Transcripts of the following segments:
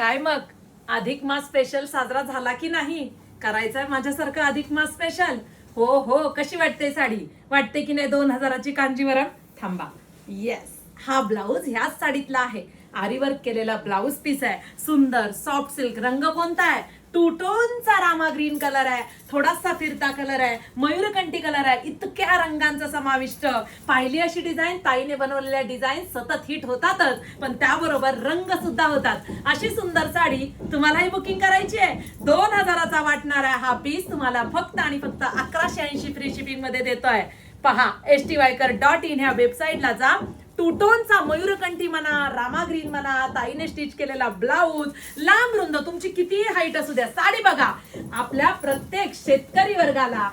काय मग अधिक मास स्पेशल साजरा झाला की नाही? करायचंय माझ्यासारखं अधिक मास स्पेशल? हो हो, कशी वाटते साडी? वाटते की नाही 2000ची कांजीवरम? थांबा. येस, हा ब्लाऊज ह्याच साडीतला आहे. आरी वर्क केलेला ब्लाऊज पीस आहे. सुंदर सॉफ्ट सिल्क. रंग कोणता आहे? टू टोनचा रामा ग्रीन कलर आहे. थोडासा फिरता कलर आहे. मयूरकंठी कलर आहे. इतक्या रंगांचा समाविष्ट. पाहिली अशी डिझाईन, ताईने बनवलेल्या डिझाईन सतत हिट होतातच, पण त्याबरोबर रंग सुद्धा होतात. अशी सुंदर साडी तुम्हालाही बुकिंग करायची आहे. 2000चा वाटणारा हा पीस तुम्हाला फक्त आणि फक्त 1180 फ्री शिपिंग मध्ये देतोय. पहा, stywaker.in ह्या वेबसाईटला जा. टू टोनचा मयूरकंठी म्हणा, रामा ग्रीन म्हणा, ताईने स्टिच केलेला ब्लाऊज, लांब रुंद तुमची कितीही हाईट असू द्या, साडी बघा. आपल्या प्रत्येक शेतकरी वर्गाला,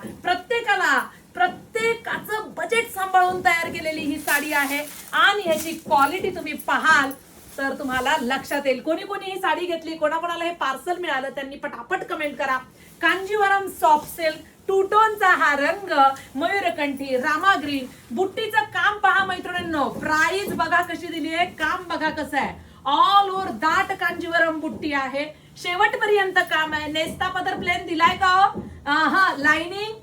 प्रत्येकाचं बजेट सांभाळून तयार केलेली ही साडी आहे. आणि ह्याची क्वालिटी तुम्ही पाहाल तर तुम्हाला लक्षात येईल. कोणी कोणी ही साडी घेतली, कोणाकोणाला हे पार्सल मिळालं, त्यांनी पटापट कमेंट करा. कांजीवरम सॉफ्ट सिल्क, टू टोनचा हा रंग, मयूरकंठी, रामा ग्रीन, बुट्टीचं काम पहा मैत्रिणींनो. प्राइस बघा कशी दिली आहे, काम बघा कसं आहे. ऑल ओव्हर दाट कांजीवरम बुट्टी आहे. शेवटपर्यंत काम आहे. नेस्ता पदर प्लेन दिलाय का हो? लाइनिंग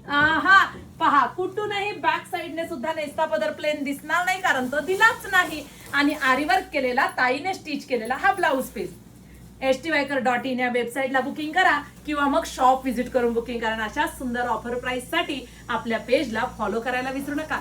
पहा, कुठूनही बॅक साइडने सुद्धा नेस्ता पदर प्लेन दिसणार नाही, कारण तो दिलाच नाही. आणि आरीवर्क केलेला, ताईने स्टिच केलेला हा ब्लाऊज पीस. stywaker.in या वेबसाईटला बुकिंग करा किंवा मग शॉप व्हिजिट करून बुकिंग करा. अशा सुंदर ऑफर प्राइस साठी आपल्या पेजला फॉलो करायला विसरू नका.